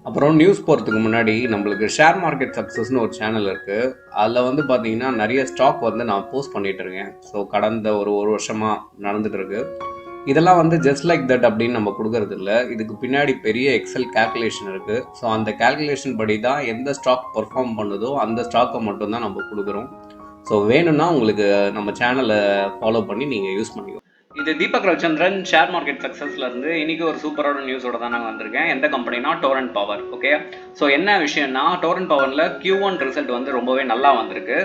அப்புறம் நியூஸ் போகிறதுக்கு முன்னாடி நம்மளுக்கு ஷேர் மார்க்கெட் சக்ஸஸ்னு ஒரு சேனல் இருக்குது. அதில் வந்து பார்த்தீங்கன்னா நிறைய ஸ்டாக் வந்து நான் போஸ்ட் பண்ணிகிட்டு இருக்கேன். ஸோ கடந்த ஒரு வருஷமாக நடந்துட்டு இருக்கு. இதெல்லாம் வந்து ஜஸ்ட் லைக் தட் அப்படின்னு நம்ம கொடுக்கறது இல்லை. இதுக்கு பின்னாடி பெரிய எக்ஸல் கேல்குலேஷன் இருக்குது. ஸோ அந்த கேல்குலேஷன் படி தான் எந்த ஸ்டாக் பெர்ஃபார்ம் பண்ணுதோ அந்த ஸ்டாக்கை மட்டும்தான் நம்ம கொடுக்குறோம். ஸோ வேணும்னா உங்களுக்கு நம்ம சேனலை ஃபாலோ பண்ணி நீங்கள் யூஸ் பண்ணிக்கோ. இது தீபக் ரவிச்சந்திரன் ஷேர் மார்க்கெட் சக்ஸஸ்ல இருந்து இன்னைக்கு ஒரு சூப்பரான நியூஸோட தான் நான் வந்திருக்கேன். எந்த கம்பெனினா டோரண்ட் பவர். ஓகே, ஸோ என்ன விஷயம்னா டோரண்ட் பவர்ல Q1 ரிசல்ட் வந்து ரொம்பவே நல்லா வந்திருக்கு.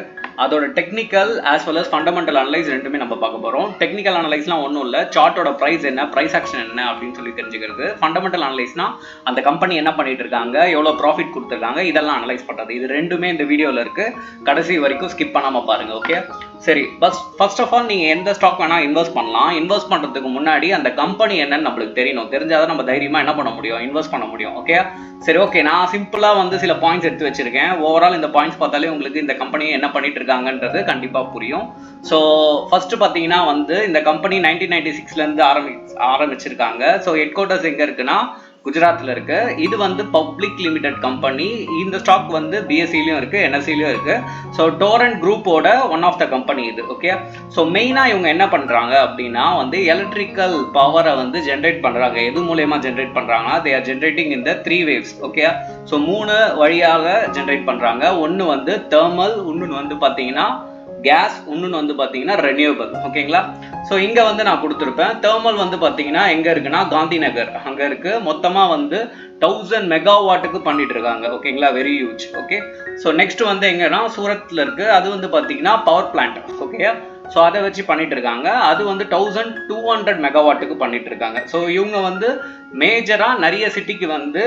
அதோட technical as well as fundamental analyse ரெண்டுமே நம்ம பார்க்க போறோம். டெக்னிக்கல் அனலைஸ்லாம் ஒன்றும் இல்லை, சார்ட்டோட ப்ரைஸ் என்ன, ப்ரைஸ் ஆக்ஷன் என்ன அப்படின்னு சொல்லி தெரிஞ்சுக்கிறது. ஃபண்டமெண்டல் அனலைஸ்னா அந்த கம்பெனி என்ன பண்ணிட்டு இருக்காங்க, எவ்வளோ ப்ராஃபிட் கொடுத்துருக்காங்க, இதெல்லாம் அனலைஸ் பண்ணுறது. இது ரெண்டுமே இந்த வீடியோவில் இருக்கு, கடைசி வரைக்கும் ஸ்கிப் பண்ணாமல் பாருங்க. ஓகே, சரி, ஃபர்ஸ்ட் ஆஃப் ஆல் நீங்கள் எந்த ஸ்டாக் வேணால் இன்வெஸ்ட் பண்ணலாம். இன்வெஸ்ட் பண்ணுறதுக்கு முன்னாடி அந்த கம்பெனி என்னன்னு நம்மளுக்கு தெரியணும். தெரிஞ்சாதான் நம்ம தைரியமாக என்ன பண்ண முடியும், இன்வெஸ்ட் பண்ண முடியும். ஓகே, சரி, ஓகே, நான் சிம்பிளாக வந்து சில பாயிண்ட்ஸ் எடுத்து வச்சிருக்கேன். ஓவரால் இந்த பாயிண்ட்ஸ் பார்த்தாலே உங்களுக்கு இந்த கம்பெனி என்ன பண்ணிட்டு இருக்காங்கன்றது கண்டிப்பாக புரியும். ஸோ ஃபர்ஸ்ட் பார்த்தீங்கன்னா வந்து இந்த கம்பெனி 1996லேருந்து ஆரம்பிச்சிருக்காங்க. ஸோ ஹெட் குவார்ட்டர்ஸ் எங்கே இருக்குன்னா குஜராத்தில் இருக்கு. இது வந்து பப்ளிக் லிமிடெட் கம்பெனி. இந்த ஸ்டாக் வந்து பிஎஸ்சிலையும் இருக்கு, என்எஸ்சிலையும் இருக்கு. ஸோ டோரண்ட் குரூப்போட ஒன் ஆஃப் த கம்பெனி இது. ஓகே, ஸோ மெயினாக இவங்க என்ன பண்ணுறாங்க அப்படின்னா வந்து எலக்ட்ரிக்கல் பவரை வந்து ஜென்ரேட் பண்ணுறாங்க. எது மூலயமா ஜென்ரேட் பண்ணுறாங்கன்னா தே ஆர் ஜென்ரேட்டிங் இந்த 3 waves. ஓகே, ஸோ 3 வழியாக ஜென்ரேட் பண்ணுறாங்க. ஒன்று வந்து தெர்மல், இன்னொன்று வந்து பார்த்தீங்கன்னா கேஸ், இன்னொன்று வந்து பார்த்தீங்கன்னா ரெனியூவபிள். ஓகேங்களா, ஸோ இங்கே வந்து நான் கொடுத்துருப்பேன். தெர்மல் வந்து பார்த்தீங்கன்னா எங்கே இருக்குன்னா காந்தி நகர் அங்கே இருக்கு. மொத்தமாக வந்து 1000 மெகாவாட்டுக்கு பண்ணிட்டு இருக்காங்க. ஓகேங்களா, very huge. Okay, so next வந்து எங்கன்னா சூரத்தில் இருக்கு. அது வந்து பார்த்தீங்கன்னா பவர் பிளான்ட். ஓகே, ஸோ அதை வச்சு பண்ணிட்டு இருக்காங்க. அது வந்து 1200 மெகாவாட்டுக்கு பண்ணிட்டு இருக்காங்க. ஸோ இவங்க வந்து மேஜராக நிறைய சிட்டிக்கு வந்து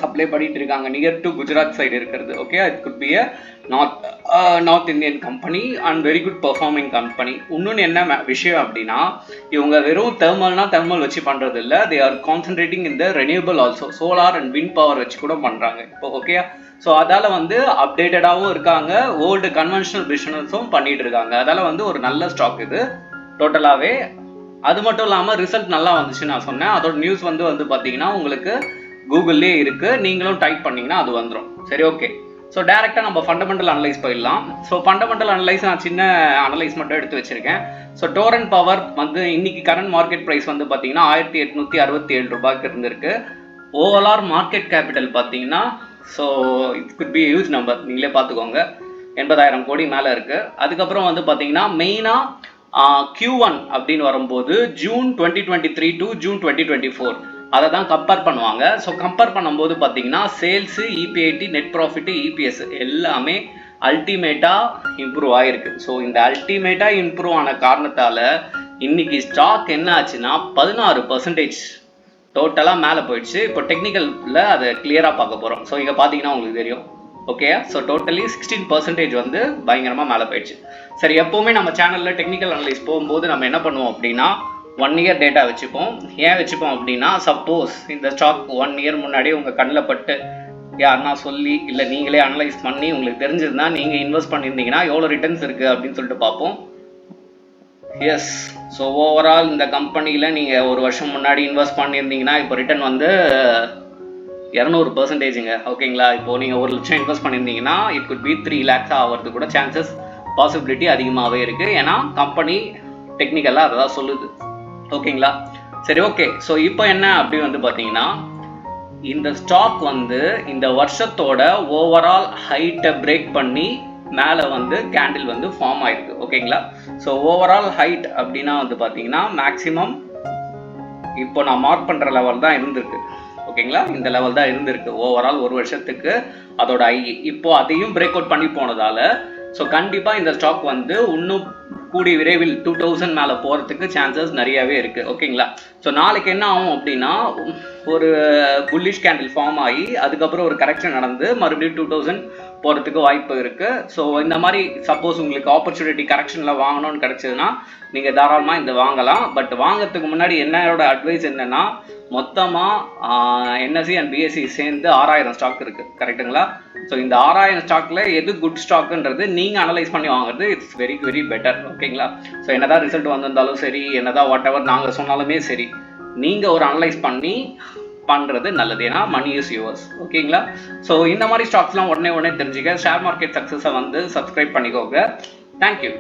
சப்ளை பண்ணிட்டு இருக்காங்க. நியர் டு குஜராத் சைடு இருக்கிறது. Okay, it could be a north Indian company and very good performing company. இன்னொன்று என்ன விஷயம் அப்படின்னா இவங்க வெறும் தெர்மல் வச்சு பண்றது இல்லை, தே ஆர் கான்சென்ட்ரேட்டிங் இந்த renewable also, solar and wind power வச்சு கூட பண்றாங்க இப்போ. ஓகே, ஸோ அதால வந்து அப்டேட்டடாகவும் இருக்காங்க, ஓல்டு கன்வென்ஷனல் பிஸ்னஸும் பண்ணிட்டு இருக்காங்க. அதால வந்து ஒரு நல்ல ஸ்டாக் இது டோட்டலாகவே. அது மட்டும் இல்லாமல் ரிசல்ட் நல்லா வந்துச்சு நான் சொன்னேன். அதோட நியூஸ் வந்து பார்த்தீங்கன்னா உங்களுக்கு கூகுள்லேயே இருக்கு, நீங்களும் டைப் பண்ணீங்கன்னா அது வந்துடும். சரி, ஓகே, ஸோ டேரெக்டாக நம்ம ஃபண்டமெண்டல் அனலைஸ் போயிடலாம். ஸோ ஃபண்டமெண்டல் அனலைஸ் நான் சின்ன அனலைஸ் மட்டும் எடுத்து வச்சிருக்கேன். ஸோ டோரண்ட் பவர் வந்து இன்னைக்கு கரண்ட் மார்க்கெட் ப்ரைஸ் வந்து பார்த்தீங்கன்னா 1867 ரூபாய்க்கு இருந்திருக்கு. ஓவரால் மார்க்கெட் கேபிட்டல் பார்த்தீங்கன்னா so it could be huge number, நீங்களே பார்த்துக்கோங்க, 80,000 கோடி மேலே இருக்குது. அதுக்கப்புறம் வந்து பார்த்தீங்கன்னா மெயினாக Q1 அப்படின்னு வரும்போது ஜூன் 2023 டு ஜூன் 2024 அதை தான் கம்பேர் பண்ணுவாங்க. ஸோ கம்பேர் பண்ணும்போது பார்த்தீங்கன்னா sales, EPIT, net profit, EPS எல்லாமே அல்டிமேட்டாக இம்ப்ரூவ் ஆகிருக்கு. ஸோ இந்த அல்டிமேட்டாக இம்ப்ரூவ் ஆன காரணத்தால் இன்னைக்கு ஸ்டாக் என்ன ஆச்சுன்னா 16% டோட்டலாக மேலே போயிடுச்சு. இப்போ டெக்னிக்கலில் அதை கிளியராக பார்க்க போகிறோம். ஸோ இங்கே பார்த்தீங்கன்னா உங்களுக்கு தெரியும். ஓகே, ஸோ டோட்டலி 16% வந்து பயங்கரமாக மேலே போயிடுச்சு. சரி, எப்போவுமே நம்ம சேனலில் டெக்னிக்கல் அனலைஸ் போகும்போது நம்ம என்ன பண்ணுவோம் அப்படின்னா 1 year டேட்டா வச்சுப்போம். ஏன் வச்சுப்போம் அப்படின்னா சப்போஸ் இந்த ஸ்டாக் 1 year முன்னாடி உங்கள் கண்ணில் பட்டு யாருன்னா சொல்லி இல்லை நீங்களே அனலைஸ் பண்ணி உங்களுக்கு தெரிஞ்சிருந்தா நீங்கள் இன்வெஸ்ட் பண்ணியிருந்தீங்கன்னா எவ்வளோ ரிட்டர்ன்ஸ் இருக்குது அப்படின்னு சொல்லிட்டு பார்ப்போம். எஸ், ஸோ ஓவரால் இந்த கம்பெனியில் நீங்கள் ஒரு வருஷம் முன்னாடி இன்வெஸ்ட் பண்ணியிருந்தீங்கன்னா இப்போ ரிட்டர்ன் வந்து 200%ங்க. ஓகேங்களா, இப்போது நீங்கள் 1 லட்சம் இன்வெஸ்ட் பண்ணியிருந்தீங்கன்னா இட் குட் பி 3 lakhs ஆகிறது கூட சான்சஸ் பாசிபிலிட்டி அதிகமாகவே இருக்குது. ஏன்னா கம்பெனி டெக்னிக்கலாக அதை தான் சொல்லுது. ஓகேங்களா, சரி, ஓகே, ஸோ இப்போ என்ன அப்படி வந்து பார்த்தீங்கன்னா இந்த ஸ்டாக் வந்து இந்த வருஷத்தோட ஓவரால் ஹைட்டை பிரேக் பண்ணி மேலே வந்து கேண்டில் வந்து ஃபார்ம் ஆயிருக்கு. ஓகேங்களா, ஸோ ஓவரால் ஹைட் அப்படின்னா வந்து பார்த்தீங்கன்னா மேக்ஸிமம் இப்போ நான் மார்க் பண்ணுற லெவல் தான் இருந்திருக்கு. ஓகேங்களா, இந்த லெவல் தான் இருந்திருக்கு ஓவரால் ஒரு வருஷத்துக்கு அதோட ஐ. இப்போ அதையும் பிரேக் அவுட் பண்ணி போனதால ஸோ கண்டிப்பாக இந்த ஸ்டாக் வந்து இன்னும் கூடிய விரைவில் 2000 மேலே போகிறதுக்கு சான்சஸ் நிறையாவே இருக்குது. ஓகேங்களா, ஸோ நாளைக்கு என்ன ஆகும் அப்படின்னா ஒரு புல்லிஷ் கேண்டில் ஃபார்ம் ஆகி அதுக்கப்புறம் ஒரு கரெக்ஷன் நடந்து மறுபடியும் 2000 போகிறதுக்கு வாய்ப்பு இருக்குது. ஸோ இந்த மாதிரி சப்போஸ் உங்களுக்கு ஆப்பர்ச்சுனிட்டி கரெக்ஷனில் வாங்கணும்னு கிடச்சதுன்னா நீங்கள் தாராளமாக இந்த வாங்கலாம். பட் வாங்கிறதுக்கு முன்னாடி என்னோட அட்வைஸ் என்னென்னா மொத்தமாக என்எஸ்சி அண்ட் பிஎஸ்சி சேர்ந்து 6000 ஸ்டாக் இருக்குது. கரெக்டுங்களா, ஸோ இந்த 6000 ஸ்டாக்ல எது குட் ஸ்டாக்குன்றது நீங்கள் அனலைஸ் பண்ணி வாங்குறது இட்ஸ் வெரி வெரி பெட்டர். ஓகேங்களா, ஸோ என்னதான் ரிசல்ட் வந்திருந்தாலும் சரி, என்னதான் வாட் எவர் நாங்கள் சொன்னாலுமே சரி, நீங்கள் ஒரு அனலைஸ் பண்ணி பண்ணுறது நல்லது. ஏன்னா மணி இஸ் யுவர்ஸ். ஓகேங்களா? ஸோ இந்த மாதிரி ஸ்டாக்ஸ்லாம் உடனே தெரிஞ்சுக்க ஷேர் மார்க்கெட் சக்ஸஸை வந்து சப்ஸ்கிரைப் பண்ணிக்கோங்க. தேங்க்யூ.